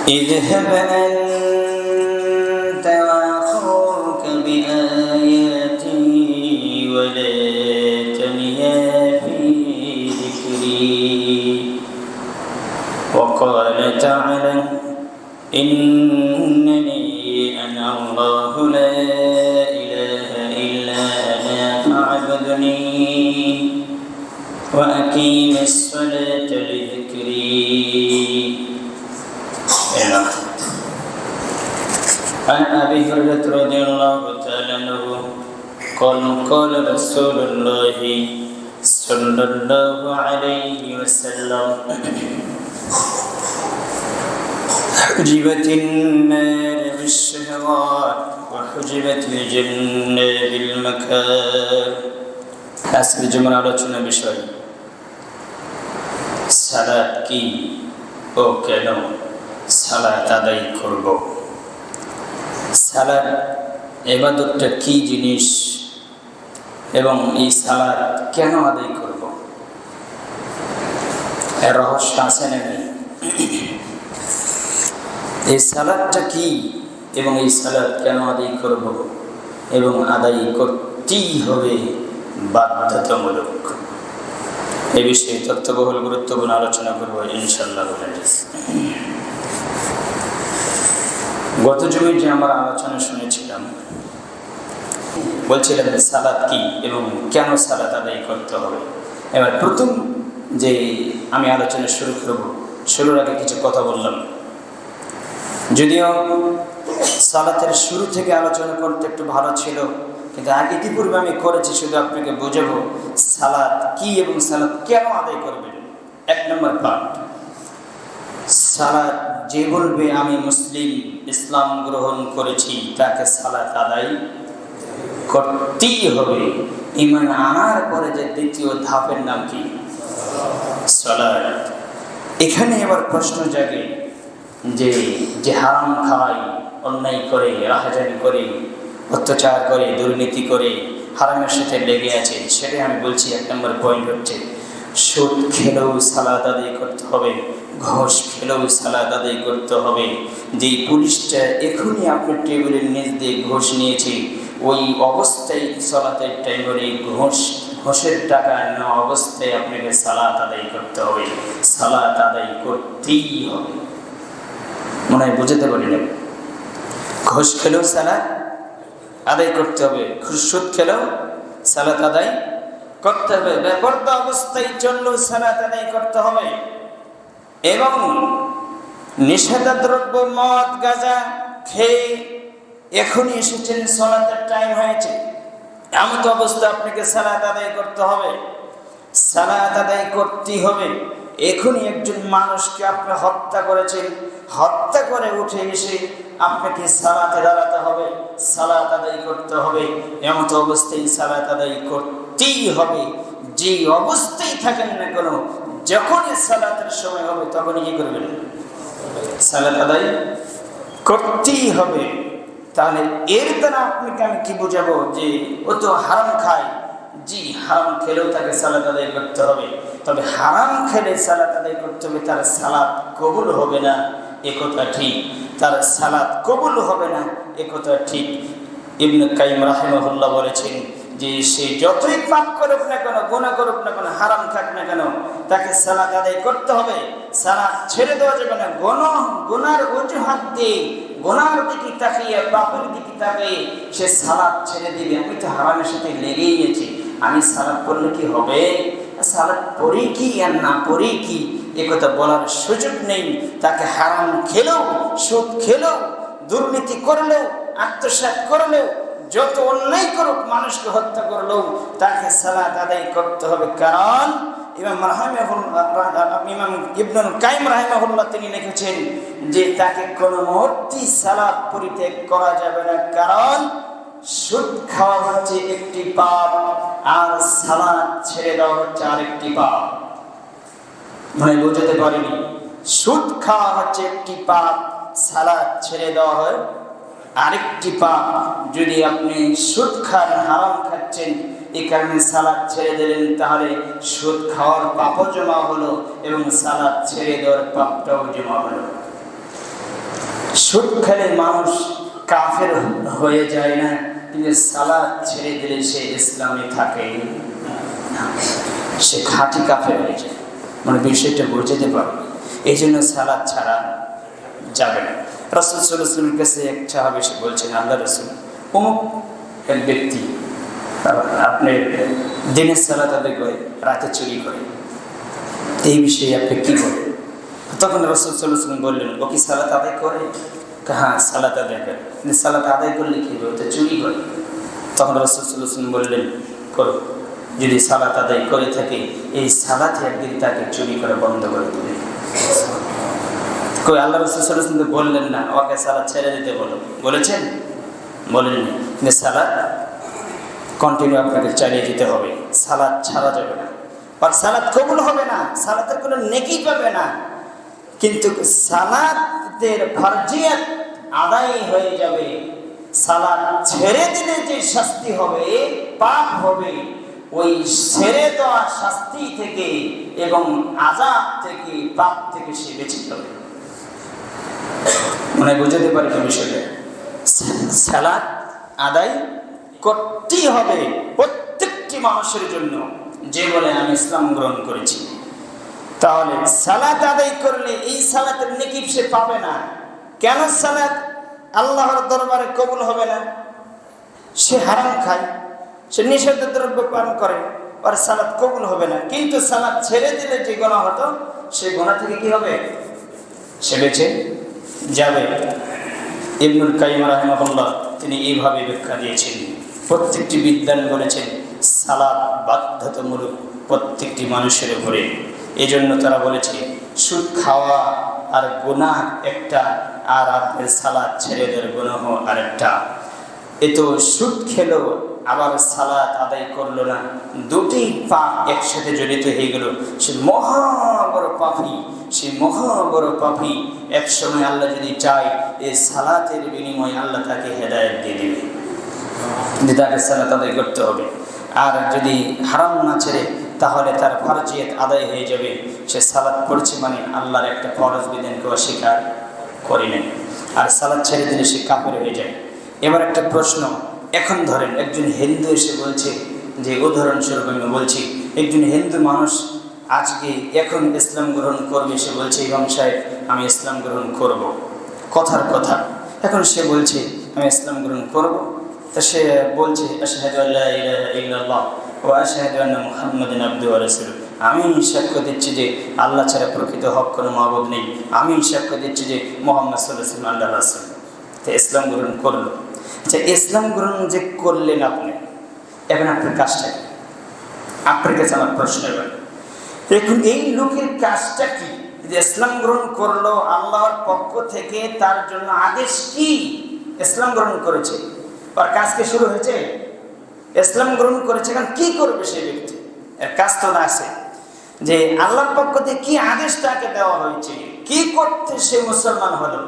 اذهب أنت وأخوك بآياتي ولا تنيا في ذكري وقال تعالى إنني أنا الله لا إله إلا أنا فاعبدني وأقيم الصلاة لذكري. عن أبي هريرة رضي الله تعالى عنه قال رسول الله صلى الله عليه وسلم حجبت النار بالشهوات وحجبت الجنة بالمكاره. আজকের জুমার আলোচনা বিষয় সালাত কি ও কেন সালাত আদায় করব। সালাত ইবাদতটা কি জিনিস এবং এই সালাত কেন আদায় করব, এর রহস্য আছে নাকি? এই সালাতটা কি এবং এই সালাত কেন আদায় করব এবং আদায় করতেই হবে বাধ্যতামূলক, এই বিষয়ে তথ্যবহুল গুরুত্বপূর্ণ আলোচনা করব ইনশাআল্লাহ। গত জুমে যে আমরা আলোচনা শুনেছিলাম, বলছিলাম যে সালাত কি এবং কেন সালাত আদায় করতে হবে। এবার প্রথম যে আমি আলোচনা শুরু করব, শুরুর আগে কিছু কথা বললাম, যদিও সালাতের শুরু থেকে আলোচনা করতে একটু ভালো ছিল, কিন্তু আগে ইতিপূর্বে আমি করেছি, শুধু আপনাকে বোঝাবো সালাত কি এবং সালাত কেন আদায় করবেন। 1 নম্বর পার্ট, সালাত যে বলবে আমি মুসলিম, ইসলাম গ্রহণ করেছি, তাকে সালাত আদায় করতেই হবে। ঈমান আনার পরে যে দ্বিতীয় ধাপের নাম কি? সালাত। এখানে এবার প্রশ্ন জাগে যে হারাম খায়, অন্যায় করে, রাহাজানি করে, অত্যাচার করে, দুর্নীতি করে, হারামের সাথে লেগে আছে, সেটাই আমি বলছি। 1 নম্বর পয়েন্ট হচ্ছে সুদ খেলেও সালাত আদায় করতে হবে, ঘুষ খেলেও সালাত আদায় করতে হবে। যেই পুলিশটা এখনই আপনার টেবিলের নিচ দিয়ে ঘুষ নিয়েছে, ওই অবস্থায় সালাতের টাইমে ঘুষের টাকা নেওয়া অবস্থায় আপনাকে সালাত আদায় করতে হবে, সালাত আদায় করতেই হবে। মনে হয় বুঝতে পারি না? ঘুষ খেলেও সালাত আদায় করতে হবে, সুদ খেলেও সালাত আদায় করতে হবে, বেপরদা অবস্থায় চললেও সালাত আদায় করতে হবে। এবং নিষেধাদ্রব্য মদ গাঁজা খেয়ে এখনই এসেছেন, সালাতের টাইম হয়েছে, এমন অবস্থা আপনাকে সালাত আদায় করতে হবে, সালাত আদায় করতেই হবে। এখনই একজন মানুষকে আপনি হত্যা করেছেন, হত্যা করে উঠে এসে আপনাকে সালাতে দাঁড়াতে হবে, সালাত আদায় করতে হবে। এমন অবস্থায় সালাত আদায় করতেই হবে। যে অবস্থায় থাকেন না কেন, যখনই সালাতের সময় হবে তখনই কি করবেন? সালাত আদায় করতেই হবে। তাহলে এর দ্বারা আপনাকে আমি কি বোঝাবো যে ও তো হারাম খায়। জি, হারাম খেলেও তাকে সালাত আদায় করতে হবে, তবে হারাম খেলে সালাত আদায় করতে হবে, তার সালাত কবুল হবে না, একথা ঠিক। তার সালাত কবুল হবে না, একথা ঠিক। ইবনে কাইয়িম রাহিমাহুল্লাহ বলেছেন যে সে যতই পাপ করুক না কেন, গুনাহ করুক না কেন, হারাম খাক না কেন, তাকে সালাত আদায় করতে হবে, সালাত ছেড়ে দেওয়া যাবে না। গুনার অজুহাত দিয়ে, গুনার দিকে তাকিয়ে, পাপের দিকে তাকিয়ে সে সালাত ছেড়ে দিবে। আমি তো হারামের সাথে লেগেই গেছি, আমি সালাত পড়লে কি হবে, সালাত পড়ি কি আর না পড়ি কি, একথা বলার সুযোগ নেই। তাকে হারাম খেলেও, সুদ খেলেও, দুর্নীতি করলেও, আত্মসাৎ করলেও, যত অন্যায় করুক, মানুষকে হত্যা করলেও তাকে সালাত আদায় করতে হবে। কারণ ইমাম ইবনুল কাইয়িম রাহিমাহুল্লাহ তিনি লিখেছেন যে তাকে কোনো মুহূর্তে সালাত পরিত্যাগ করা যাবে না। কারণ সুদ খাওয়া হচ্ছে একটি পাপ, আর সালাত ছেড়ে দেওয়া হচ্ছে আরেকটি পাপ। মানে বুঝতে পারেনি, সুদ খাওয়া হচ্ছে একটি পাপ, সালাত ছেড়ে দেওয়া হয় আরেকটি পাপ। যদি আপনি সুদ খান, হারাম খাচ্ছেন, এই কারণে সালাত ছেড়ে দিলেন, তাহলে সুদ খাওয়ার পাপও জমা হলো এবং সালাত ছেড়ে দেওয়ার পাপটাও জমা হলো। সুদ খেলে মানুষ কাফের হয়ে যায় না, কিন্তু সালাত ছেড়ে দিলে সে ইসলামে থাকে, সে খাঁটি কাফের হয়ে যায়। মানে বিষয়টা বুঝতে পারবে, এই জন্য সালাত ছাড়া যাবে না। রাসূল সাল্লাল্লাহু আলাইহি ওয়াসাল্লামের কাছে এক সাহাবী এসে বলছেন, আল্লাহ রাসূল, অমুক এক ব্যক্তি আপনি দিনের সালাত আদায় করে রাতে চুরি করে, এই বিষয়ে আপনি কি বলেন? তখন রাসূল সাল্লাল্লাহু আলাইহি ওয়াসাল্লাম বললেন, ও কি সালাত আদায় করে? হ্যাঁ, সালাত আদায় করে। কিন্তু সালাত আদায় করলে কি হবে? ও তো চুরি করে। তখন রাসূল সাল্লাল্লাহু আলাইহি ওয়াসাল্লাম বললেন, করো, যদি সালাত আদায় করে থাকে এই সালাতে একদিন তাকে চুরি করে বন্ধ করে দেবে। কই আল্লাহ রাসূল সাল্লাল্লাহু আলাইহি ওয়াসাল্লাম বললেন না ওকে সালাত ছেড়ে দিতে বলেছেন? বলেননি। কিন্তু সালাত কন্টিনিউ আপনাকে চালিয়ে যেতে হবে, সালাত ছাড়া যাবে না। আর সালাত কবুল হবে না, সালাতের কোনো নেকি পাবে না, কিন্তু সালাতের ফরজিয়ত আদায় হয়ে যাবে। সালাত ছেড়ে দিলে যে শাস্তি হবে, পাপ হবে, ওই ছেড়ে দেওয়া শাস্তি থেকে এবং আযাব থেকে, পাপ থেকে সে বেঁচে যাবে। মনে বুঝতে পারি না বিষয়টা? সালাত আদায় করতেই হবে প্রত্যেকটি মানুষের জন্য, যে বলে আমি ইসলাম গ্রহণ করেছি। তাহলে সালাত আদায় করলে এই সালাতের নেকি সে পাবে না। কেন সালাত আল্লাহর দরবারে কবুল হবে না? সে হারাম খায়, সে নিষিদ্ধ দ্রব্য পান করে, আর সালাত কবুল হবে না। কিন্তু সালাত ছেড়ে দিলে যে গুনাহ হতো, সেই গুনাহ থেকে কি হবে? সে বেঁচে যাবে। ইবনুল কাইয়িম রাহিমাহুল্লাহ তিনি এইভাবে ব্যাখ্যা দিয়েছেন, প্রত্যেকটি বিদ্বান বলেছেন সালাত বাধ্যতামূলক প্রত্যেকটি মানুষের উপরে। এই জন্য তারা বলেছে সুদ খাওয়া আর গুনাহ একটা, আর আপনার সালাত ছেড়ে দেওয়ার গুনাহ আরেকটা। এ তো সুদ খেলো আবার সালাত আদায় করলো না, দুটি পাপ একসাথে জড়িত হয়ে গেল। সে মহা বড় পাপী, সে মহা বড় পাপী। এক সময় আল্লাহ যদি চায় এই সালাতের বিনিময়ে আল্লাহ তাকে হেদায়েত দিয়ে দেবে, কিন্তু তাকে সালাত আদায় করতে হবে। আর যদি হারাম না ছেড়ে তাহলে তার ফরজিয়ত আদায় হয়ে যাবে। সে সালাত পড়ছে মানে আল্লাহর একটা ফরজ বিধানকে অস্বীকার করে নেন, আর সালাত ছেড়ে দিলে সে কাফের হয়ে যায়। এবার একটা প্রশ্ন, এখন ধরেন একজন হিন্দু এসে বলছে, যে উদাহরণস্বরূপ আমি বলছি, একজন হিন্দু মানুষ আজকে এখন ইসলাম গ্রহণ করবে, সে বলছে ইমাম সাহেব আমি ইসলাম গ্রহণ করব, কথার কথা। এখন সে বলছে আমি ইসলাম গ্রহণ করব, তা সে বলছে আশহাদু আল্লা ইলাহা ইল্লাল্লাহ ওয়া আশহাদু আন্না মুহাম্মাদান আবদুহু ওয়া রাসূলুহু, আমি সাক্ষ্য দিচ্ছি যে আল্লাহ ছাড়া প্রকৃত হক কোনো মাবুদ নেই, আমি সাক্ষ্য দিচ্ছি যে মুহাম্মদ সাল্লাল্লাহু আলাইহি ওয়াসাল্লাম আল্লাহর রাসূল। তো ইসলাম গ্রহণ করলো। আচ্ছা, ইসলাম গ্রহণ যে করলেন আপনি, এখন আপনার কাজটা কি? আপনার কাছে আমার প্রশ্ন। এবার এখন এই লোকের কাজটা কি? যে ইসলাম গ্রহণ করলো, আল্লাহর পক্ষ থেকে তার জন্য আদেশ কি? ইসলাম গ্রহণ করেছে, আর কাজ কি শুরু হয়েছে? ইসলাম গ্রহণ করেছে, এখন কি করবে সেই ব্যক্তি? এর কাজ তো না আছে যে আল্লাহর পক্ষ থেকে কি আদেশ তাকে দেওয়া হয়েছে, কি করতে সে মুসলমান হলো।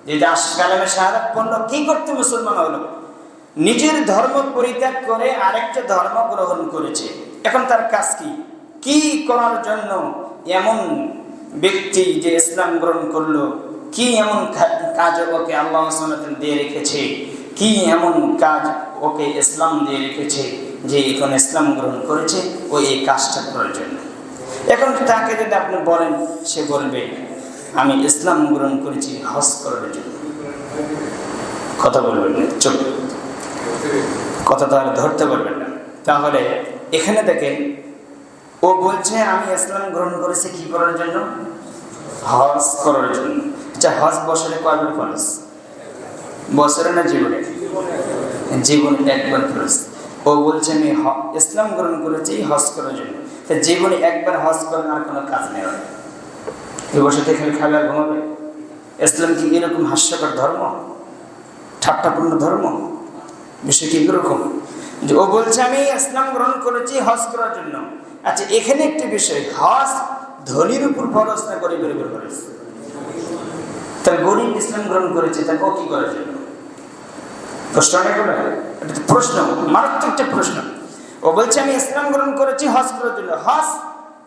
যেটা কালেমে শাহাদাত পড়লো, কি করতে মুসলমান হলো? নিজের ধর্ম পরিত্যাগ করে আরেকটা ধর্ম গ্রহণ করেছে। এখন তার কাজ কি? কি করার জন্য এমন ব্যক্তি যে ইসলাম গ্রহণ করলো, কি এমন কাজ ওকে আল্লাহ সুবহানাহু ওয়া তাআলা দিয়ে রেখেছে, কি এমন কাজ ওকে ইসলাম দিয়ে রেখেছে যে এখন ইসলাম গ্রহণ করেছে ওই এই কাজটা করার জন্য। এখন তাকে যদি আপনি বলেন, সে বলবে আমি ইসলাম গ্রহণ করেছি হজ করার জন্য। কথা বলবেন না, চুপ, কথা তাহলে ধরতে পারবেন না। তাহলে এখানে দেখেন, ও বলছে আমি ইসলাম গ্রহণ করেছি কি করার জন্য? হজ করার জন্য। আচ্ছা, হজ বছরে কয়বার ফরজ? বছরে না জীবনে? জীবনে একবার ফরজ। ও বলছে আমি ইসলাম গ্রহণ করেছি হজ করার জন্য। তা জীবনে একবার হজ করেন, আর কোনো কাজ নেই। এই বছর থেকে খাবে আর ঘুমাবে? ইসলাম কি এরকম হাস্যকর ধর্ম, ঠাট্টাপূর্ণ ধর্ম? বিষয় কি এরকম যে ও বলছে আমি ইসলাম গ্রহণ করেছি হজ করার জন্য। আচ্ছা, এখানে একটি বিষয়, হজ ধনীর উপর ফরজ না গরিবের উপর ফরজ? তার গরিব ইসলাম গ্রহণ করেছে, তাকে ও কি করার জন্য? প্রশ্ন অনেক হলো, এটা প্রশ্ন, মারাত্মক একটা প্রশ্ন। ও বলছে আমি ইসলাম গ্রহণ করেছি হজ করার জন্য। হজ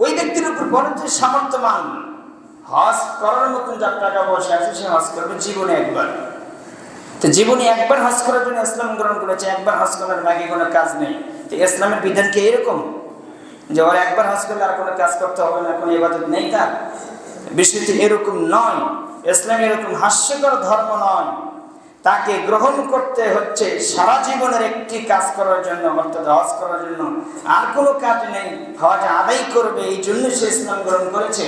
ওই ব্যক্তির উপর ফরজ যে সামর্থ্যবান হজ করার মতন যার টাকা পয়সা আছে সে হজ করবে জীবনে একবার। তো জীবনে একবার হজ করার জন্য ইসলাম গ্রহণ করেছে, একবার হজ করার বাকি কোনো কাজ নেই। তো ইসলামের বিধান কি এরকম যে ওর একবার হজ করলে আর কোনো কাজ করতে হবে না, কোনো ইবাদত নেই তার? বিষয়টি এরকম নয়। ইসলাম এরকম হাস্যকর ধর্ম নয়। তাকে গ্রহণ করতে হচ্ছে সারা জীবনের একটি কাজ করার জন্য, অর্থাৎ হজ করার জন্য, আর কোনো কাজ নেই। হজ আদায় করবে, এই জন্য সে ইসলাম গ্রহণ করেছে।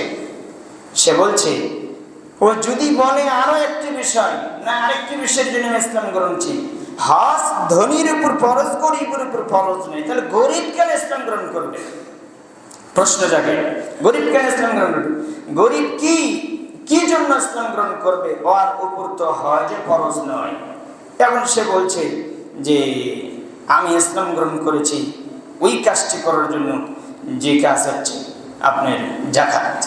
সে বলছে ও যদি বলে আরো একটি বিষয়, না আরেকটি বিষয়ের জন্য ইসলাম গ্রহণ করছি, হজ ধনীর উপর ফরজ, গরিবের উপর ফরজ নেই, তাহলে গরিব কেন ইসলাম গ্রহণ করবে? প্রশ্ন জাগে, গরিব কেন ইসলাম গ্রহণ করবে? গরিব কি জন্য ইসলাম গ্রহণ করবে? ওর উপর তো হজ ফরজ নয়। এখন সে বলছে যে আমি ইসলাম গ্রহণ করেছি ওই কাজটি করার জন্য যে কাজ হচ্ছে আপনার জাকাত।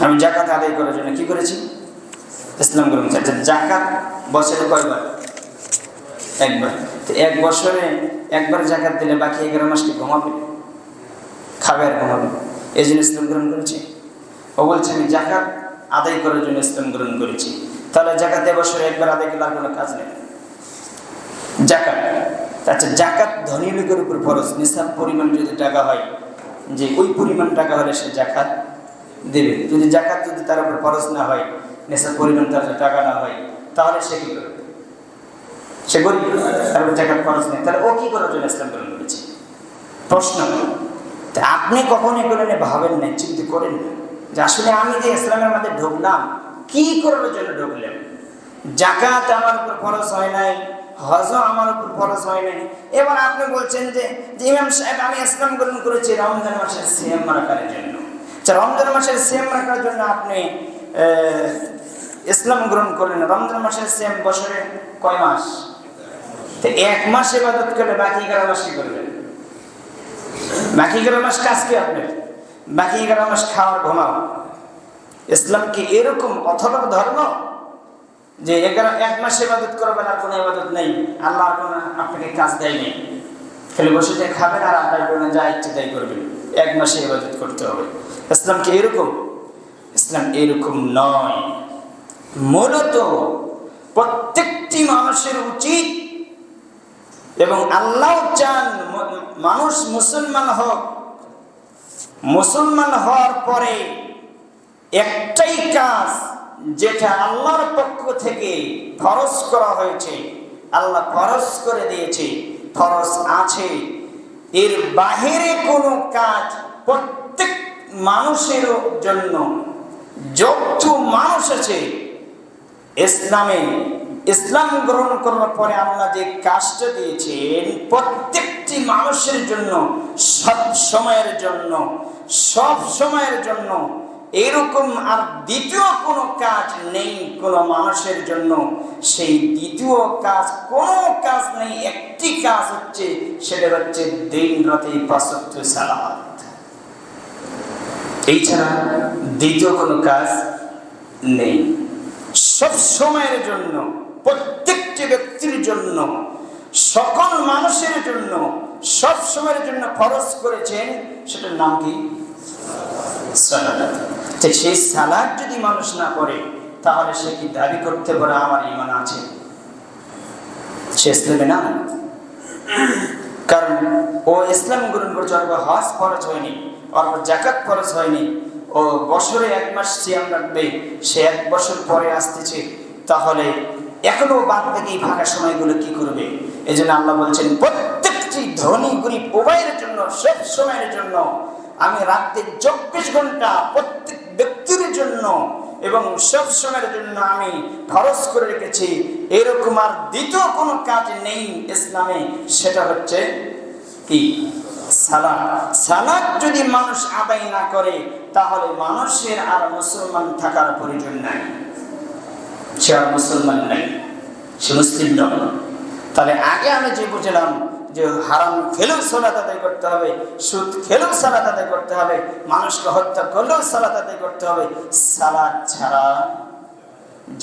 আমি জাকাত আদায় করার জন্য কি করেছি? ইসলাম গ্রহণ করেছি। জাকাত বছরে কয়বার? একবার। তো এক বছরে একবার জাকাত দিলে বাকি 11 মাস কি ঘুমাবে, খাবে আর ঘুমাবে? এই জন্য ইসলাম গ্রহণ করেছি। ও বলছে আমি জাকাত আদায় করার জন্য ইসলাম গ্রহণ করেছি। তাহলে জাকাত বছরে একবার আদায় করলে আর কোনো কাজ নেই। জাকাত, আচ্ছা জাকাত ধনী লোকের উপর ফরজ। নিসাব পরিমাণ যদি টাকা হয়, যে ওই পরিমাণ টাকা হলে সে জাকাত দেবে। যদি জাকাত যদি তার উপর ফরজ না হয়, নিসাব পরিমাণ তার টাকা না হয়, তাহলে সে কি করবে? সে গরিব, তার উপর জাকাত ফরজ নেই, তাহলে ও কি করার জন্য ইসলাম গ্রহণ করেছে? প্রশ্ন। আপনি কখনো এগুলো নিয়ে ভাবেন না, চিন্তা করেন না যে আসলে আমি যে ইসলামের মধ্যে ঢুকলাম কি করার জন্য ঢুকলাম? জাকাত আমার উপর ফরজ হয় নাই, হজও আমার উপর ফরজ হয় নাই। এবার আপনি বলছেন যে ইমাম সাহেব আমি ইসলাম গ্রহণ করেছি রমজান মাসের সিয়াম রাখার জন্য। রমজান মাসের সিয়াম রাখার জন্য আপনি ইসলাম গ্রহণ করলেন। রমজান মাসের সিয়াম বছরে কয় মাস? তো এক মাস ইবাদত করলে বাকি 11 মাস কি করবেন? বাকি 11 মাস কাজ কি আপনার? বাকি 11 মাস খাওয়ার ঘুমাও। ইসলাম কি এরকম অথর্ব ধর্ম যে এক মাস ইবাদত করবেন আর কোনো ইবাদত নেই, আল্লাহ আর কোনো আপনাকে কাজ দেয়নি, খালি বসে যে খাবেন আর আড্ডা করবেন, যা ইচ্ছে তাই করবেন, এক মাসে ইবাদত করতে হবে? ইসলাম কি এরকম? ইসলাম এরকম নয়। মূলত প্রত্যেকটি মানুষের উচিত, এবং আল্লাহ চান মানুষ মুসলমান হোক। মুসলমান হওয়ার পরে একটাই কাজ যেটা আল্লাহর পক্ষ থেকে ফরজ করা হয়েছে, আল্লাহ ফরজ করে দিয়েছে, ফরজ আছে, এর বাহিরে কোনো কাজ প্রত্যেক মানুষের জন্য, যত মানুষ আছে ইসলাম গ্রহণ করার পরে আল্লাহ যে কাজটা দিয়েছেন প্রত্যেকটি মানুষের জন্য, সব সময়ের জন্য এরকম আর দ্বিতীয় কোনো কাজ নেই কোনো মানুষের জন্য। সেই দ্বিতীয় কাজ কোনো কাজ নেই, একটি কাজ হচ্ছে, সেটা হচ্ছে দিন রাতে 5 ওয়াক্ত সালাত। এই ছাড়া দ্বিতীয় কোনো কাজ নেই। সব সময়ের জন্য, প্রত্যেকটি ব্যক্তির জন্য, সকল মানুষের জন্য, সব সময়ের জন্য ফরজ করেছেন। সেটার নাম কি? সালাত। সেই সালাত যদি মানুষ না করে তাহলে সে কি দাবি করতে পারে আমার ঈমান আছে? সে ইসলামে না। কারণ ও ইসলাম গ্রহণ করছে, ওর হজ ফরজ হয়নি, ওর জাকাত ফরজ হয়নি, ও বছরে 1 মাস সিয়াম রাখবে, সে 1 বছর পরে আসতেছে, তাহলে এখনো বাদ বাকি এই ফাঁকা সময়গুলো কি করবে? এই জন্য আল্লাহ বলছেন প্রত্যেকটি ধনী গরিব উভয়ের জন্য, সব সময়ের জন্য আমি রাতে 24 ঘন্টা প্রত্যেক ব্যক্তির জন্য এবং সব সময়ের জন্য আমি ফরজ করে রেখেছি। এরকম আর দ্বিতীয় কোনো কাজ নেই ইসলামে, সেটা হচ্ছে কি? সালাত। সালাত যদি মানুষ আদায় না করে তাহলে মানুষের আর মুসলমান থাকার প্রয়োজন নাই, সে আর মুসলমান নাই, সে মুসলিম নয়। তাহলে আগে আমি যে বুঝলাম যে হারাম খেলেও সালাত আদায় করতে হবে, সুদ খেলেও সালাত আদায় করতে হবে, মানুষকে হত্যা করলেও সালাত আদায় করতে হবে, সালাত ছাড়া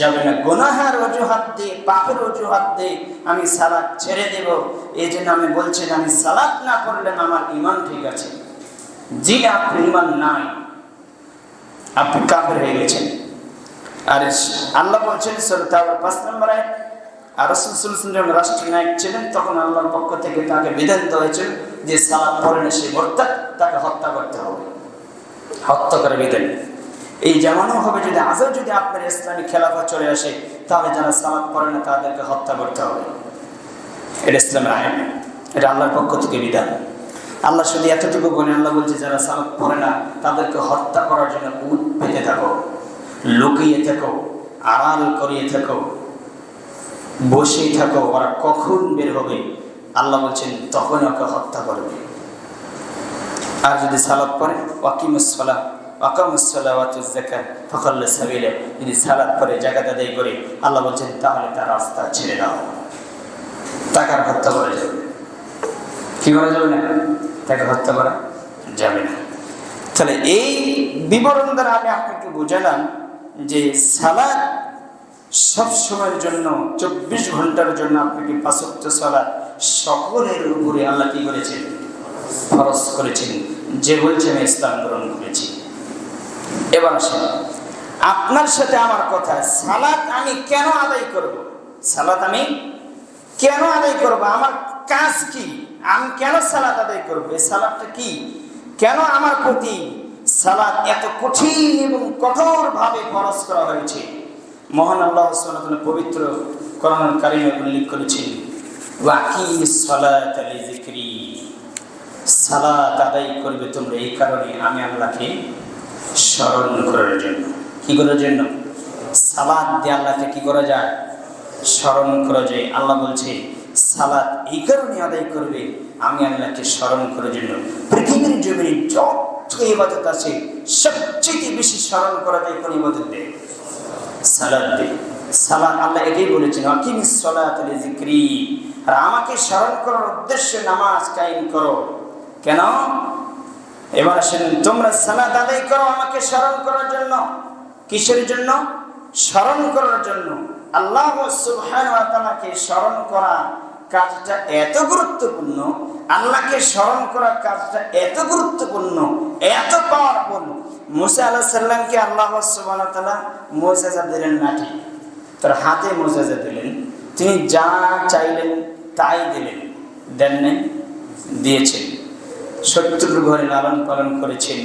যাবে না। গুনাহের অজুহাত দিয়ে, পাপের অজুহাত দিয়ে আমি সালাত ছেড়ে দেব, এই জন্য আমি বলছি আমি সালাত না করলে আমার ঈমান ঠিক আছে। জি, আপনার ঈমান নাই, আপনি কাফের হয়ে গেছেন। আর আল্লাহ বলছেন সূরা তাওবার 5 নম্বর আয়াত, আর রাসূল সাল্লাল্লাহু আলাইহি ওয়াসাল্লাম রাষ্ট্রীয় নায়ক ছিলেন, তখন আল্লাহর পক্ষ থেকে তাকে বিধান দেওয়া হয়েছিল যে সালাত পড়ে না সে মুরতাদ, তাকে হত্যা করতে হবে, হত্যা করে বিধান। এই জামানো হবে যদি আজও যদি আপনার ইসলামী খেলাফত চলে আসে, তাহলে যারা সালাত পড়ে না তাদেরকে হত্যা করতে হবে। এটা ইসলামের আইন, এটা আল্লাহর পক্ষ থেকে বিধান। আল্লাহ শুধু এতটুকু বলে, আল্লাহ বলছে যারা সালাত পড়ে না তাদেরকে হত্যা করার জন্য উঠ পেতে থাকো, লুকিয়ে থাকো, আড়াল করিয়ে থাকো, বসেই থাকো, ওরা কখন বের হবে আল্লাহ বলছেন তখন ওকে হত্যা করবে। আর যদি সালাত পড়ে ওয়াকিমুস সালাহ ওয়াকামুস সালাওয়াতুজ যাকাত ফাখাল্লু সাবিলা, যদি সালাত পড়ে যাকাত আদায় করে আল্লাহ বলছেন তাহলে তার রাস্তা ছেড়ে দাও, তাকে আর হত্যা করা যাবে না। কি করা যাবে না? তাকে হত্যা করা যাবে না। তাহলে এই বিবরণ দ্বারা আমি আপনাকে বুঝালাম যে সালাত সব সময়ের জন্য 24 ঘন্টার জন্য আপনাকে 5 ওয়াক্ত সালাত সকলের উপরে আল্লাহ কি করেছেন? ফরজ করেছেন। যে বলছে আমি ইসলাম গ্রহণ করেছি। এবার আসেন আপনার সাথে আমার কথা, সালাত আমি কেন আদায় করব? সালাত আমি কেন আদায় করব? আমার কাজ কি? আমি কেন সালাত আদায় করব? এই সালাতটা কি? কেন আমার প্রতি সালাত এত কঠিন এবং কঠোরভাবে ফরজ করা হয়েছে? মহান আল্লাহ সুবহানাহু ওয়া তাআলা পবিত্র কোরআনুল কারীমে উল্লেখ করেছেন, ওয়াকিমিস সালাতা লিযিকরি, সালাত আদায় করবে তোমরা এই কারণে আমি আল্লাহকে স্মরণ করার জন্য। কি করার জন্য? সালাত দিয়ে আল্লাহকে কি করা যায়? স্মরণ করা যায়। আল্লাহ বলছে সালাত এই কারণে আদায় করবে আমি আল্লাহকে স্মরণ করার জন্য। পৃথিবীর জমিনে যত ইবাদত আছে সবচেয়ে বেশি স্মরণ করা যায় কোন ইবাদত দিয়ে? সালাত দিয়ে। সালাত আল্লাহ এটাই বলেছেন আকিমিস সালাতা লিযিকরি, আর আমাকে স্মরণ করার উদ্দেশ্যে নামাজ কায়েম করো। কেন? এবার আসেন তোমরা সালাত আদায় করো আমাকে স্মরণ করার জন্য। কিসের জন্য? স্মরণ করার জন্য। আল্লাহ সুবহানাহু ওয়া তাআলাকে স্মরণ করা কাজটা এত গুরুত্বপূর্ণ, আল্লাহকে স্মরণ করার কাজটা এত গুরুত্বপূর্ণ, এত পাওয়ারফুল। মুসা আলাইহিস সালামকে আল্লাহ সুবহানাহু ওয়া তাআলা মুজিজা দিলেন নাকি? তার হাতে মুজিজা দিলেন, তিনি যা চাইলেন তাই দিলেন। দেন নাই? দিয়েছেন। শত্রুর ঘরে লালন পালন করেছেন।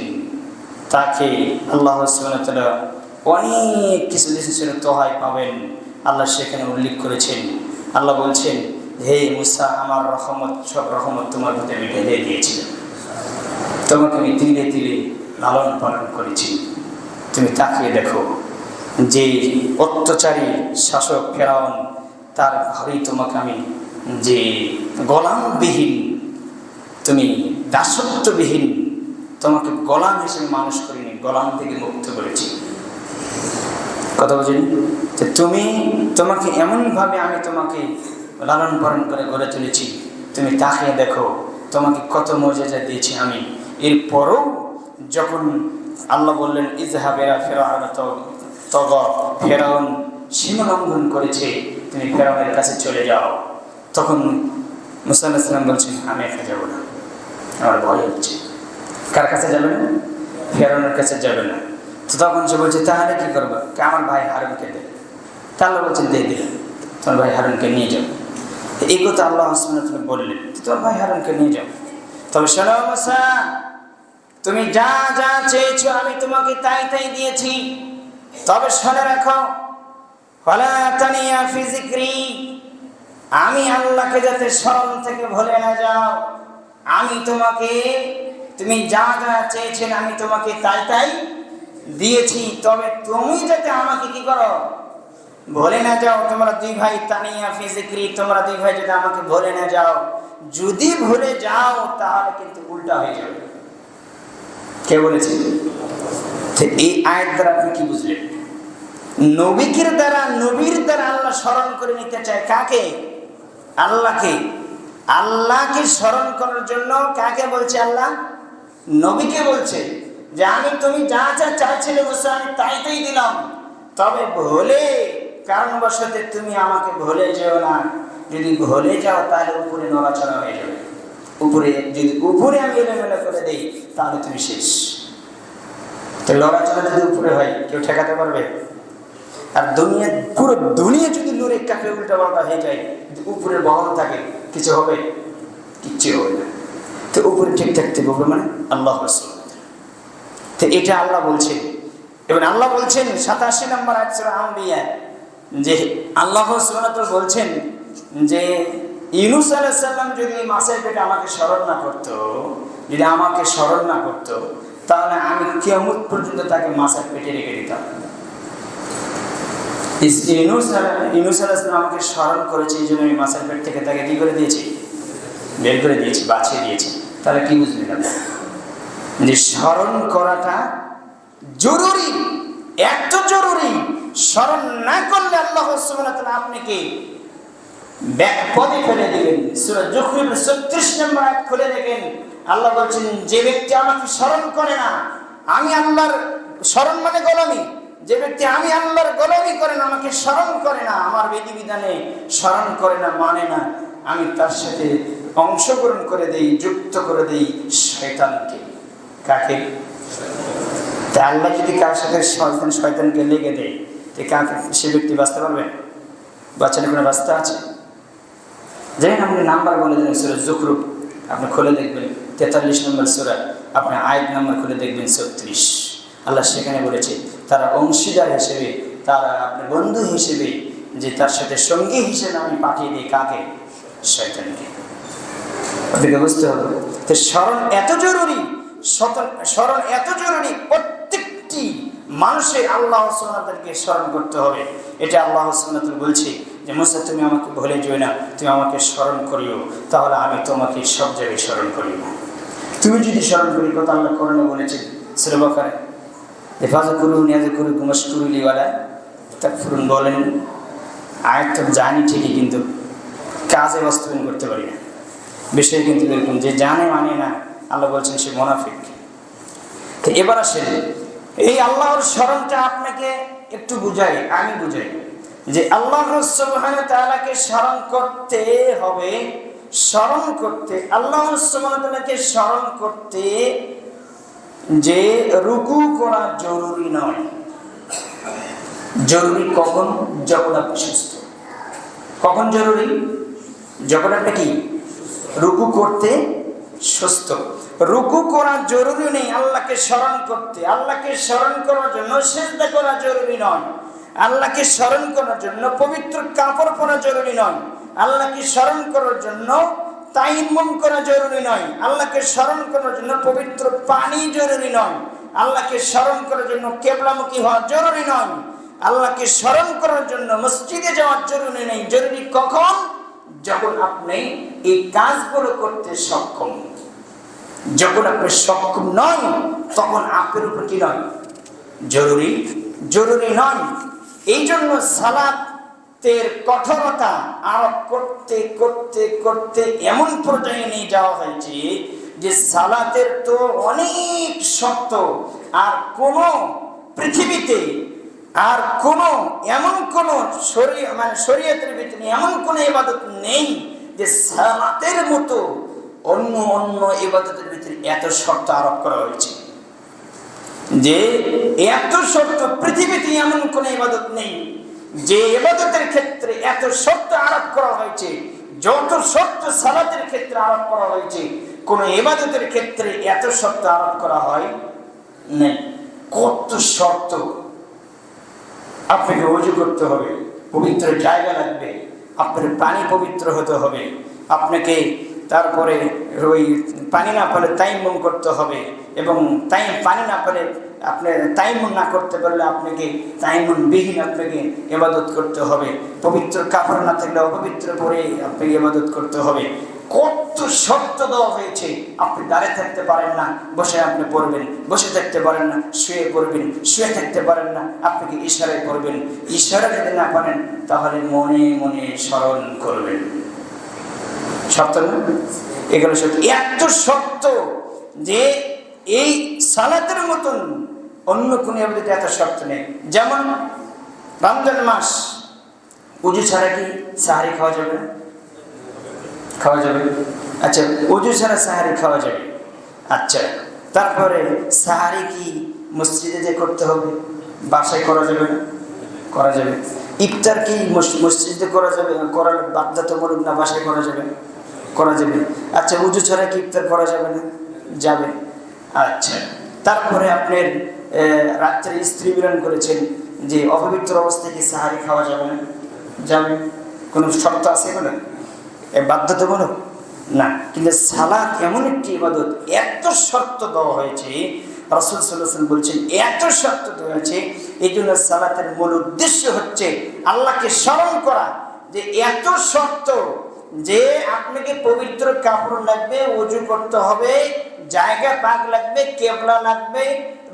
তাকে আল্লাহ সুবহানাহু ওয়া তাআলা অনেক কিছু দিয়েছেন, তোহাই পাবেন। আল্লাহ সেখানে উল্লেখ করেছেন। আল্লাহ বলছেন হে মুসা আমার রহমত, সব রহমত তোমার প্রতি আমি ঢেলে দিয়েছিলাম, তোমাকে আমি তিলে তিলে লালন পালন করেছি। তুমি তাকিয়ে দেখো যে অত্যাচারী শাসক ফেরাউন, তার ঘরেই তোমাকে আমি যে গোলামবিহীন, তুমি দাসত্ববিহীন, তোমাকে গোলাম হিসেবে মানুষ করিনি, গোলাম থেকে মুক্ত করেছি। কথা বুঝেন? যে তোমাকে এমনভাবে আমি তোমাকে লালন পালন করে গড়ে তুলেছি, তুমি তাকিয়ে দেখো তোমাকে কত মর্যাদা দিয়েছি আমি। এরপরও যখন আল্লাহ বললেন ইযহাব ইলা ফিরআউন তাগা, ফেরাউন সীমা লঙ্ঘন করেছে, তুমি ফেরাউনের কাছে চলে যাও। তখন মুসা আলাইহিস সালাম বলছেন আমি একা যাব না, আমার ভয় হচ্ছে। কার কাছে যাবে না? ফেরাউনের কাছে যাবে না। তো তখন সে বলছে তাহলে কি করবো? আমার ভাই হারুনকে দে। তাহলে বলছেন দিয়ে দিলেন, তোমার ভাই হারুনকে নিয়ে যাও। এই কথা আল্লাহ সুবহানাহু ওয়া তাআলা বললেন তোমার ভাই হারুনকে নিয়ে যাও। তবে শোনো মুসা, তুমি যা যা চেয়েছো আমি তোমাকে তাই তাই দিয়েছি। তবে শুনে রাখো ওয়ালা তানিয়া ফি যিকরি, আমি আল্লাহকে যাতে স্মরণ থেকে ভুলে না যাও। আমি তোমাকে, তুমি যা যা চেয়েছেন আমি তোমাকে তাই তাই দিয়েছি, তবে তুমি যাতে আমাকে কি করো? ভুলে না যাও। তোমরা দুই ভাই তানিয়া ফি যিকরি, তোমরা দুই ভাই যদি আমাকে ভুলে না যাও। যদি ভুলে যাও তাহলে কিন্তু উল্টা হয়ে যাবে। কে বলেছে? এই আয়াত দ্বারা আপনি কি বুঝলেন? নবীর দ্বারা আল্লাহ স্মরণ করে নিতে চায় কাকে? আল্লাহকে। আল্লাহকে স্মরণ করার জন্য কাকে বলছে আল্লাহ? নবীকে বলছে যে আমি তুমি যা যা চাইছিলে মুসা আমি তাই তাই দিলাম, তবে ভুলে কারণবশত তুমি আমাকে ভুলে যেও না। যদি ভুলে যাও তাহলে উপরে নড়াচড়া হয়ে যাবে। যদি উপরে আমি এলোমেলো করে দেই তাহলে তুমি শেষ। তো লড়াচড়া যদি উপরে হয় কেউ ঠেকাতে পারবে? আর দুনিয়া, পুরো দুনিয়া যদি নূরে কাফে উল্টা পাল্টা হয়ে যায়, উপরে বহন থাকে, কিছু হবে? কিচ্ছু হবে না। তো উপরে ঠিক থাকতে হবে মানে আল্লাহ রাসূল। তো এটা আল্লাহ বলছেন। এবং আল্লাহ বলছেন 87 নম্বর আয়াত সূরা আম্বিয়া, যে আল্লাহ সুবহানাহু ওয়া তাআলা বলছেন যে ইউনূস আলাইহিস সালাম যদি মাছের পেটে আমাকে স্মরণ না করতো, যদি আমাকে স্মরণ না করতো, তাহলে আমি কিয়ামত পর্যন্ত তাকে মাছের পেটে রেখে দিতাম। ইউনূস আলাইহিস সালাম আমাকে স্মরণ করেছে, এই জন্য আমি মাছের পেট থেকে তাকে কি করে দিয়েছি? বের করে দিয়েছি, বাঁচিয়ে দিয়েছি। তাহলে কি বুঝলেন আপনি? যে স্মরণ করাটা জরুরি, এত জরুরি, স্মরণ না করলে আল্লাহ সুবহানাহু ওয়া তাআলা আপনাকে ব্যাকপদে ফেলে দিবেন। সূরা যুখরুফের 36 নম্বর আয়াত খুলে দেখেন, আল্লাহ বলছেন যে ব্যক্তি আমাকে স্মরণ করে না, আমি আল্লাহর স্মরণ মানে গোলামি, যে ব্যক্তি আমি আল্লাহর গোলামি করে না, আমাকে স্মরণ করে না, আমার বিধিবিধানে স্মরণ করে না, মানে না, আমি তার সাথে অংশগ্রহণ করে দেই, যুক্ত করে দেই শয়তানকে। কাকে? তা আল্লাহ যদি কার সাথে শয়তানকে লেগে দেয়, কাকে সে ব্যক্তি বাঁচতে পারবে? বাচ্চাদের কোনো বাঁচতে আছে? যেমন আপনি নাম্বার বলে দেন, সূরা যুখরুফ আপনি খুলে দেখবেন 43 নম্বর সূরা, আপনি আয়াত নাম্বার খুলে দেখবেন 36। আল্লাহ সেখানে বলেছে তারা অংশীদার হিসেবে, তারা আপনার বন্ধু হিসেবে, যে তার সাথে সঙ্গী হিসেবে আমি পাঠিয়ে দিই কাকে? শয়তানকে। আপনাকে বুঝতে হবে। তো স্মরণ এত জরুরি, স্মরণ এত জরুরি, প্রত্যেকটি মানুষের আল্লাহ সুবহানাহু ওয়া তাআলাকে স্মরণ করতে হবে। এটা আল্লাহ সুবহানাহু ওয়া তাআলা বলছে যে মুসা, তুমি আমাকে ভুলে যেও না, তুমি আমাকে স্মরণ করিও, তাহলে আমি তোমাকে সব জায়গায় স্মরণ করিব। তুমি যদি স্মরণ করি, কথা আল্লাহ কোরআনে বলেছে সূরা বাকারা, ফাযকুরুনি আযকুরুকুম ওয়াশকুরুলি ওয়ালা তাকফুরুন। বলেন আয়াত তো জানি ঠিকই, কিন্তু কাজে বাস্তবায়ন করতে পারি না। বিষয় কিন্তু এরকম, যে জানে মানে না, আল্লাহ বলছেন সে মুনাফিক। তো এবার আসেন, এই আল্লাহর স্মরণটা আপনাকে একটু বুঝাই, আমি বুঝাই যে আল্লাহ সুবহানাহু ওয়া তাআলাকে স্মরণ করতে হবে। স্মরণ করতে, আল্লাহ সুবহানাহু ওয়া তাআলাকে স্মরণ করতে যে রুকু করা জরুরি নয়। জরুরি কখন? যখন আপনি সুস্থ। কখন জরুরি? যখন আপনি কি রুকু করতে সুস্থ। রুকু করা জরুরি নেই আল্লাহকে স্মরণ করতে। আল্লাহকে স্মরণ করার জন্য সিজদা করা জরুরি নয়। আল্লাহকে স্মরণ করার জন্য পবিত্র কাপড় পরা জরুরি নয়। আল্লাহকে স্মরণ করার জন্য তায়াম্মুম করা জরুরি নয়। আল্লাহকে স্মরণ করার জন্য পবিত্র পানি জরুরি নয়। আল্লাহকে স্মরণ করার জন্য কিবলামুখী হওয়া জরুরি নয়। আল্লাহকে স্মরণ করার জন্য মসজিদে যাওয়া জরুরি নেই। জরুরি কখন? যখন আপনি এই কাজগুলো করতে সক্ষম। যখন আপনি সক্ষম নয়, তখন আপনার উপর কি নয়? জরুরি জরুরি নয়। এই জন্য সালাতের কঠোরতা আরোপ করতে করতে করতে এমন পর্যায়ে নিয়ে যাওয়া হয়েছে যে সালাতের তো অনেক শর্ত, আর কোন পৃথিবীতে আর কোন এমন কোন শরীয়তের ভিতরে এমন কোন ইবাদত নেই যে সালাতের মতো অন্য অন্য ইবাদতের ভিতরে এত শর্ত আরোপ করা হয়েছে। যে এত শর্ত পৃথিবীতে এমন কোন ইবাদত নেই যে ইবাদতের ক্ষেত্রে এত শর্ত আরোপ করা হয়েছে। যত শর্ত সালাতের ক্ষেত্রে আরোপ করা হয়েছে, কোন ইবাদতের ক্ষেত্রে এত শর্ত আরোপ করা হয় নাই। কত শর্ত! আপনাকে ওযু করতে হবে, পবিত্র জায়গা লাগবে, আপনার পানি পবিত্র হতে হবে, আপনাকে তারপরে ওই পানি না পেলে তায়াম্মুম করতে হবে, এবং পানি না পেলে আপনি তায়াম্মুম না করতে পারলে আপনাকে তায়াম্মুম বিহীন আপনাকে ইবাদত করতে হবে। পবিত্র কাপড় না থাকলে অপবিত্র পরে আপনাকে ইবাদত করতে হবে। কত শর্ত দেওয়া হয়েছে! আপনি দাঁড়িয়ে থাকতে পারেন না, বসে আপনি পড়বেন, বসে থাকতে পারেন না, শুয়ে পড়বেন, শুয়ে থাকতে পারেন না, আপনাকে ইশারায় পড়বেন, ইশারা যদি না পারেন তাহলে মনে মনে স্মরণ করবেন। শর্ত না? এগুলো সত্য। এত শর্ত যে এই সালাতের মতন অন্য কোন ইবাদতে এত শর্ত নেই। যেমন রমজান মাস, ওযু ছাড়া কি সাহারি খাওয়া যাবে না? খাওয়া যাবে। আচ্ছা, ওযু ছাড়া সাহারি খাওয়া যাবে। আচ্ছা, তারপরে সাহারি কি মসজিদে যে করতে হবে? বাসায় করা যাবে না? করা যাবে। ইফতার কি মসজিদে করা যাবে, করার বাধ্যতামূলক না বাসায় করা যাবে? করা যাবে। আচ্ছা, উজু ছাড়া কি ইফতার করা যাবে না? যাবে। আচ্ছা, তারপরে আপনার রাত্রে স্ত্রী মিলন করেছেন, যে অপবিত্র অবস্থায় কি সাহারি খাওয়া যাবে না? যাবে। কোনো শর্ত আছে বলে বাধ্যতামূলক না। কিন্তু সালাত এমন একটি ইবাদত, এত শর্ত দেওয়া হয়েছে, রাসূল সাল্লাল্লাহু আলাইহি ওয়াসাল্লাম বলছেন এত শর্ত দেওয়া হয়েছে। এই জন্য সালাতের মূল উদ্দেশ্য হচ্ছে আল্লাহকে স্মরণ করা। যে এত শর্ত, যে আপনাকে পবিত্র কাপড় লাগবে, ওযু করতে হবে, জায়গা পাক লাগবে, কেবলা লাগবে,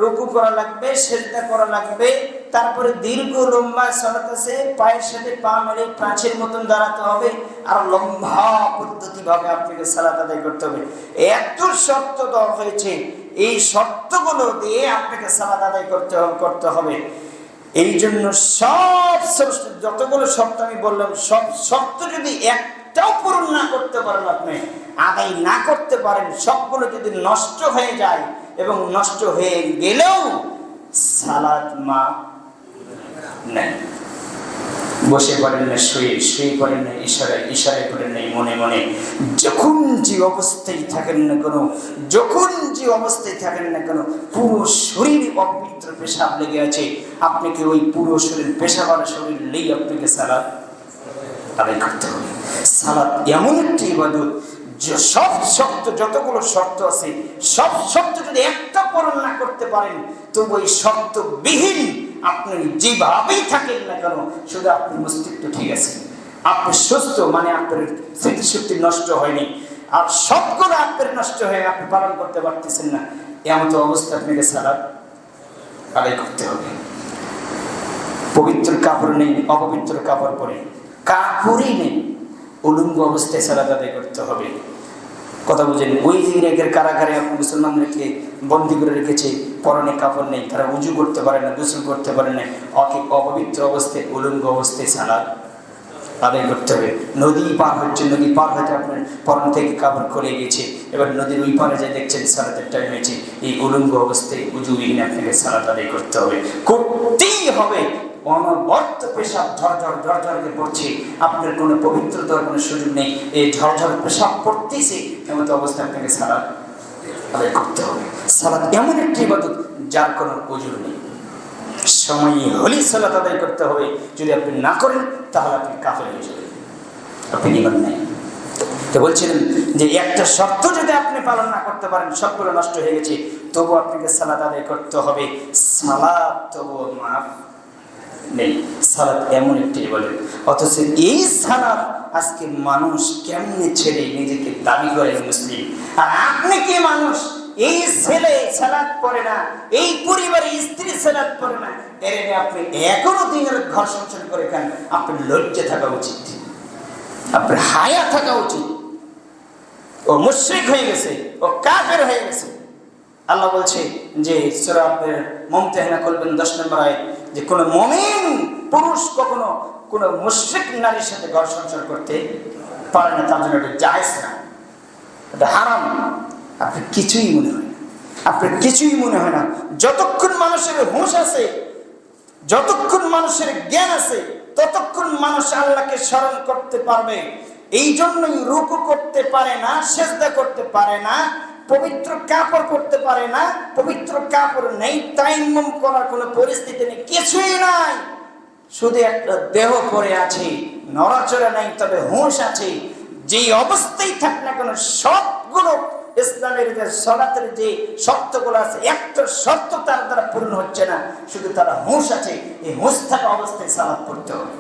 রুকু করা লাগবে, সিজদা করা লাগবে, তারপরে দীর্ঘ লম্বা সালাত আছে, পায়ের সাথে পা মেলে প্রাচীর মতন দাঁড়াতে হবে, আর লম্বা পদ্ধতিভাবে আপনাকে সালাত আদায় করতে হবে। এত শর্ত দেওয়া হয়েছে, এই শর্তগুলো দিয়ে আপনাকে সালাত আদায় করতে হবে। এই জন্য সব যতগুলো শর্ত আমি বললাম, সব শর্ত যদি একটাও পূরণ না করতে পারেন, আপনি আদায় না করতে পারেন, সবগুলো যদি নষ্ট হয়ে যায়, এবং নষ্ট হয়ে গেলেও সালাত মাফ নেই। বসে পড়েন না, শুয়ে পড়েন না, ইশারায় পড়েন না, মনে মনে যখন যে অবস্থায় থাকেন না কেন, পুরো শরীর অপবিত্র পেশাব লেগে আছে, আপনাকে ওই পুরো শরীর পেশাবালা শরীর লেগে আপনাকে সালাত আদায় করতে হবে। সালাত এমন একটি ইবাদত, সব শর্ত, যতগুলো শর্ত আছে, সব শর্ত যদি একটা পূরণ না করতে পারেন, তো ওই শর্তবিহীন আপনি যেভাবেই থাকেন না কেন, শুধু আপনার মস্তিষ্ক ঠিক আছে, আপনি সুস্থ, মানে আপনার স্মৃতিশক্তি নষ্ট হয়নি, আর সবগুলো আপনার নষ্ট হয়ে আপনি পালন করতে পারতেছেন না, এমন তো অবস্থা আপনাকে সালাত আদায় করতে হবে। পবিত্র কাপড় নেই, অপবিত্র কাপড় পরে, কাপড়ই নেই, উলঙ্গ অবস্থায় সালাত আদায় করতে হবে। কথা বুঝেন? ওই ইরাকের কারাগারে মুসলমানদেরকে বন্দী করে রেখেছে, পরনে কাপড় নেই, তারা উজু করতে পারে না, গোসল করতে পারে না, অপবিত্র অবস্থায় উলঙ্গ অবস্থায় সালাত আদায় করতে হবে। নদী পার হচ্ছে, নদী পার হতে আপনার পরন থেকে কাপড় খুলে গেছে, এবার নদীর ওই পারে যে দেখছেন সালাতের টাইম হয়েছে, এই উলঙ্গ অবস্থায় উজুবিহীন আপনাকে সালাত আদায় করতে হবে, করতেই হবে। অনবরত পেশাব ঝরঝর করে পড়ছে, আপনার কোনো পবিত্রতার কোনো সুযোগ নেই, এই ঝরঝর পেশাব পড়তেছে, এমন অবস্থা আপনাকে সালাত আদায় করতে হবে। সালাত এমন একটি ইবাদত যার কোনো ওজর নেই, সময় হলেই সালাত আদায় করতে হবে। যদি আপনি না করেন তাহলে আপনি কাফের হয়ে যাবেন, আপনি ঈমান নেই। তো বলছিলেন যে একটা শর্ত যদি আপনি পালন না করতে পারেন, সবগুলো নষ্ট হয়ে গেছে, তবু আপনাকে সালাত আদায় করতে হবে। সালাত তবু মাফ নেই। সালাত এমন একটি ইবাদত, অথচ এই সালাত আজকে মানুষ কেমনে ছেড়ে নিজেকে দাবি করে মুসলিম, আর আপনি কি মানুষ, এই ছেলে সালাত পড়ে না, এই পরিবারে স্ত্রী সালাত পড়ে না, এর আপনি এখনো দিনের ঘর সংসার করে খান, আপনার লজ্জা থাকা উচিত, আপনার হায়া থাকা উচিত। ও মুশরিক হয়ে গেছে, ও কাফের হয়ে গেছে। আল্লাহ বলছে যে সূরা মুমতাহিনা করবেন 10 নম্বর আয়াত, যে কোন মুমিন পুরুষ কখনো কোন মুশরিক নারীর সাথে ঘর সংসার করতে পারে না, তার জন্য এটা জায়েজ না, এটা হারাম। আপনার কিছুই মনে হয় না, যতক্ষণ মানুষের হুঁশ আছে, যতক্ষণ মানুষের জ্ঞান আছে, ততক্ষণ মানুষ আল্লাহকে স্মরণ করতে পারবে। এই জন্যই রুকু করতে পারে না, সিজদা করতে পারে না, পবিত্র কাপড় পরতে পারে না, পবিত্র কাপড় নেই, তায়াম্মুম করার কোনো পরিস্থিতি নেই, কিছুই নাই, শুধু একটা দেহ পড়ে আছে, নড়াচড়া নাই, তবে হুঁশ আছে। যেই অবস্থায় থাক না কেন, সবগুলো ইসলামের যে সালাতের যে শর্তগুলো আছে, একটা শর্ত তার দ্বারা পূর্ণ হচ্ছে না, শুধু তারা হুঁশ আছে, এই হুঁশ থাকা অবস্থায় সালাত পড়তে হবে।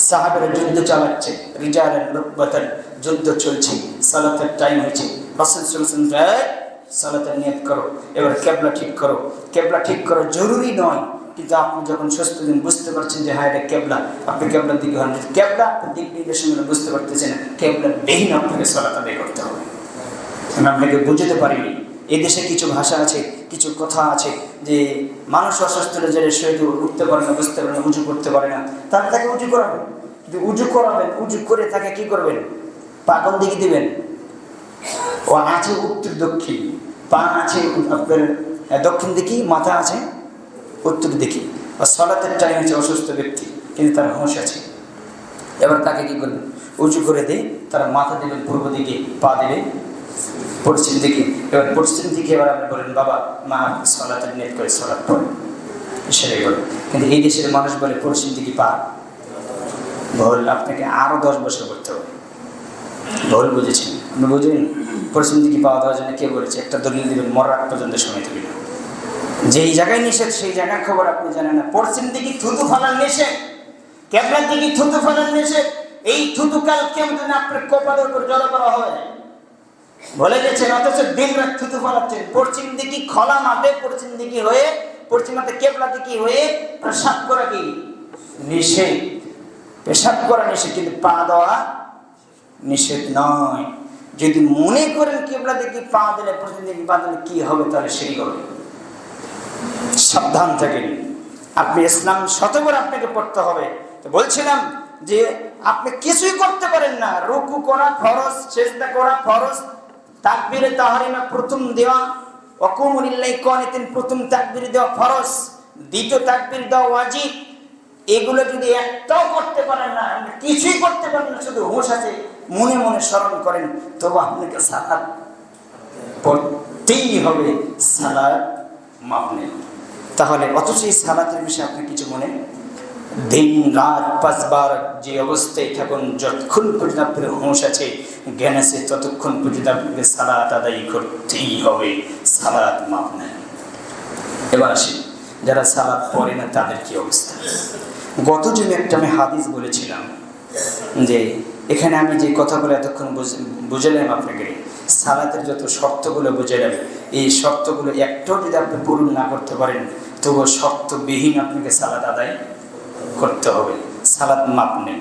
সাহাবেরা যুদ্ধ চালাচ্ছে, রিজালান রুকবাতান, যুদ্ধ চলছে, সালাতের টাইম হয়েছে, রাসূল সাল্লাল্লাহু আলাইহি ওয়াসাল্লাম সালাতের নিয়ত করো, এবার কিবলা ঠিক করো, জরুরি নয়, কিন্তু আপনি যখন সুস্থ দিন বুঝতে পারছেন যে হ্যাঁ এটা কিবলা, আপনি কিবলার দিকে হন, কিবলা আপনার দিক নির্দেশনা বুঝতে পারতেছেন, কিবলার বিহীন আপনাকে সালাত আদায় করতে হবে। আমি আপনাকে বুঝতে পারিনি, এদেশে কিছু ভাষা আছে, কিছু কথা আছে, যে মানুষ অসুস্থ হলে শরীরে উঠতে পারে না, বুঝতে পারে না, উজু করতে পারে না, তাকে উজু করাবেন, কিন্তু উজু করে তাকে কি করবেন, পা কোন দিকে দিবেন, ও আছে উত্তর দক্ষিণ, পা আছে আপনার দক্ষিণ দিকে, মাথা আছে উত্তর দিকে, আর সালাতের টাইম হচ্ছে অসুস্থ ব্যক্তি, কিন্তু তার হুঁশ আছে। এবার তাকে কি করবেন? উঁচু করে দিয়ে তারা মাথা দেবেন পূর্ব দিকে, পা দেবে পশ্চিম দিকে। এবার পশ্চিম দিকে এবার আপনি বলেন, বাবা মা সালাতের নিয়ত করে সালাত পড়ে, সেটাই বলেন। কিন্তু এই দেশের মানুষ বলে পশ্চিম দিকে পা। ভুল, আপনাকে আরও 10 বছর করতে হবে। ভুল বুঝেছেন, আপনি বুঝলেন? পশ্চিম দিকে পাওয়া দেওয়ার জন্য কে বলেছে? একটা দলিল দেবেন, মরার আগ পর্যন্ত সময় দেবেন। যেই জায়গায় নিষেধ সেই জায়গার খবর আপনি জানেন না। পশ্চিম দিকে থুতু ফেলার নিষেধ, কেবলার দিকে থুতু ফেলার নিষেধ। এই থুতু কাল কেমন আপনার কপালের উপর জড়ো করা হবে, বলে গেছেন, অথচ দিন রাত থুতু ফেলাচ্ছেন। পশ্চিম দিকে খোলা মাঠে পশ্চিম দিকে হয়ে, পশ্চিম মাঠে কেবলা দিকে হয়ে পেশাব করা কি নিষেধ? পেশাব করা নিষেধ, কিন্তু পা দেওয়া নিষেধ নয়। যদি মনে করেন কেবলা দিকে পা দিলে, পশ্চিম দিকে পা দিলে কি হবে, তাহলে সেই হবে। সাবধান থাকেন। আপনি ইসলাম শতবার আপনাকে পড়তে হবে। তো বলছিলাম যে আপনি কিছুই করতে পারেন না। রুকু করা ফরজ, সিজদা করা ফরজ, তাকবীরে তাহরিমা প্রথম দেওয়া, ওয়াকুমু লিল্লাহি কানিতিন প্রথম তাকবীর দেওয়া ফরজ, দ্বিতীয় তাকবীর দেওয়া ওয়াজিব। এগুলো যদি একটাও করতে পারেন না, কিছুই করতে পারেন না, শুধু হুঁশ আছে, মনে মনে স্মরণ করেন, তবু আপনাকে সালাত পড়তেই হবে, সালাত মাফ নেই। তাহলে অথচ এই সালাতের বিষয়ে আপনি কিছু মনে, দিন রাত 5 বার যে অবস্থায় থাকুন, যতক্ষণ পর্যন্ত আপনার হুঁশ আছে, জ্ঞান আছে, ততক্ষণ পর্যন্ত আপনাকে সালাত আদায় করতেই হবে, সালাত মাফ নেই। এবার আসি যারা সালাত পড়ে না তাদের কি অবস্থা। গত জন্য একটা আমি হাদিস বলেছিলাম যে এখানে আমি যে কথাগুলো এতক্ষণ বুঝালাম আপনাকে, সালাতের যত শর্তগুলো বুঝালাম, এই শর্তগুলো একটাও যদি আপনি পূরণ না করতে পারেন, তবুও শর্তবিহীন আপনাকে সালাত আদায় করতে হবে, সালাত মাপ নেই।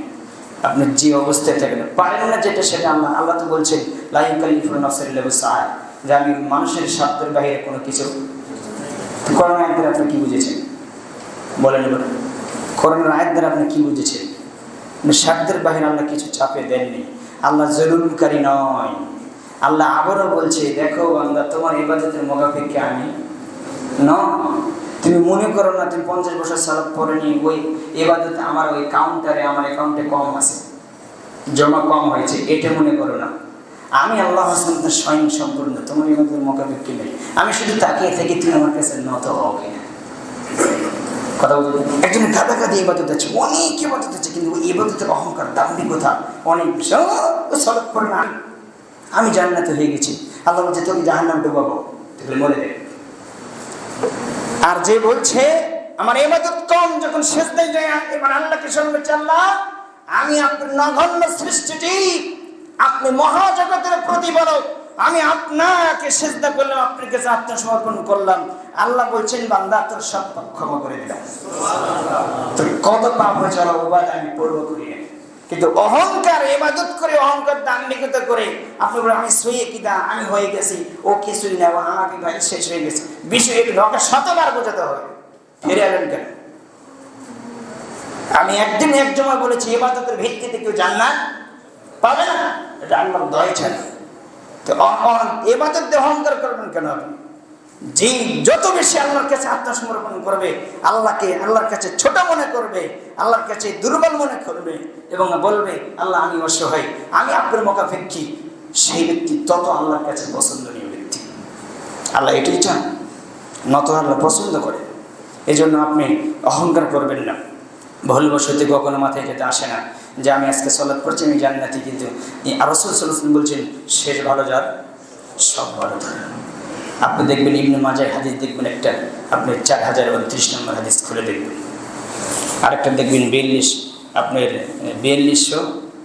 আপনি যে অবস্থায় থাকেন, পারেন না যেটা সেটা আল্লাহ তো বলছেন লা ইউকাল্লিফু নাফসান ইল্লা বিউসআহা, যে আমি মানুষের সাধ্যের বাইরে কোনো কিছু। করোনা আয়াত দ্বারা আপনি কি বুঝেছেন বলেন? এবার করোনার আয়াত দ্বারা আপনি কি বুঝেছেন? সাধ্যের বাইরে আল্লাহ কিছু চাপে দেননি। আল্লাহ জুলুমকারী নয়। আল্লাহ আবারও বলছে, দেখো বান্দা, তোমার ইবাদতের মোকাফিককে আমি নয়। তুমি মনে করো না তুমি 50 বছর সালাত পড়েনি, ওই ইবাদত আমার ওই কাউন্টারে, আমার অ্যাকাউন্টে কম আছে, জমা কম হয়েছে, এটা মনে করো না। আমি আল্লাহ স্বয়ং সম্পূর্ণ, তোমার ইবাদতের মোকাফিককে নেই। আমি শুধু তাকিয়ে থেকে তুমি আমার কাছে নত হও কিনা। কথা বলতে একজন গাদাগাদি ইবাদত আছে, অনেক ইবাদত আছে, কিন্তু ওই ইবাদতের অহংকার, দাম্ভিকতা অনেক বেশি। সালাত পড়ে না, আমি জান্নাতে হয়ে গেছি, আল্লাহ বলছে তোকে জাহান্নামে ডুবাবো, তাহলে মরে দেয়। আর যে বলছে আমার ইবাদত কম, যখন সিজদায় যায় এবার আল্লাহকে স্মরণ করছে, আল্লাহ আমি আপনার নগণ্য সৃষ্টিটি, আপনি মহাজগতের প্রতিপালক, আমি আপনাকে সিজদা করলাম, আপনার কাছে আত্মসমর্পণ করলাম। আল্লাহ বলছেন, বান্দা তোর সব পাপ ক্ষমা করে দিলাম, তোর কত পাপ হয়েছে আমি পূর্ণ করি। কিন্তু অহংকার, ইবাদত করে অহংকার, দাম্ভিকতা করে আপনি বলেন আমি শুয়ে কিনা, আমি হয়ে গেছি, ও কিছুই না, আমাকে ভাই শেষ হয়ে গেছে। বিষয় এটি লোকে শতবার বোঝাতে হবে, ফিরে এলেন কেন? আমি একদিন এক সময় বলেছি, ইবাদতের ভিত্তিতে কেউ জান্নাত পাবে না, এটা আল্লাহর দয়া ছাড়া। তো ইবাদত দিয়ে অহংকার করবেন কেন? আপনি যে যত বেশি আল্লাহর কাছে আত্মসমর্পণ করবে, আল্লাহর কাছে ছোট মনে করবে, আল্লাহর কাছে দুর্বল মনে করবে এবং বলবে আল্লাহ আমি অসহায়, আমি আপনার মোকাফিক কি, সেই ব্যক্তি তত আল্লাহর কাছে পছন্দনীয় ব্যক্তি। আল্লাহ এটাই চান, নত আল্লাহ পছন্দ করে। এই জন্য আপনি অহংকার করবেন না। ভুলবশত কখনো মাথায় যেতে আসে না যে আমি আজকে সালাত পড়ছি, আমি জান্নাতি। কিন্তু রাসূল সাল্লাল্লাহু আলাইহি ওয়াসাল্লাম বলছেন, শেষ ভালো যার সব ভালো থাকে। আপনি দেখবেন ইবনে মাজাহ হাদিস দেখবেন একটা, আপনি 4029 নম্বর হাদিস খুলে দেখবেন। আরেকটা দেখবেন 42, আপনার 4200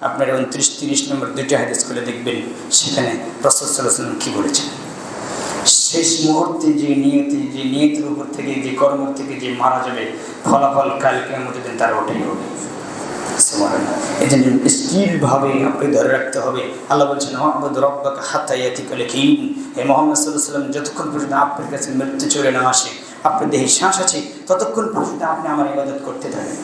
আপনার 29-30 নম্বর দুইটা হাদিস খুলে দেখবেন। সেখানে রাসূল সাল্লাল্লাহু আলাইহি ওয়াসাল্লাম কি বলেছেন, শেষ মুহূর্তে যে নিয়তের উপর থেকে, যে কর্ম থেকে যে মারা যাবে, ফলাফল কাল কিয়ামতের দিন তার ওটাই হবে। এই জন্য স্থিরভাবে আপনি ধরে রাখতে হবে। আল্লাহ বলছেন ওয়া'বুদ রাব্বাকা হাত্তা ইয়াতিকাল ইয়াকিন। হে মুহাম্মদ সাল্লাল্লাহু আলাইহি ওয়াসাল্লাম, যতক্ষণ পর্যন্ত আপনার কাছে মৃত্যু চলে না আসে, আপনার দেহে শ্বাস আছে, ততক্ষণ পর্যন্ত আপনি আমার ইবাদত করতে থাকেন।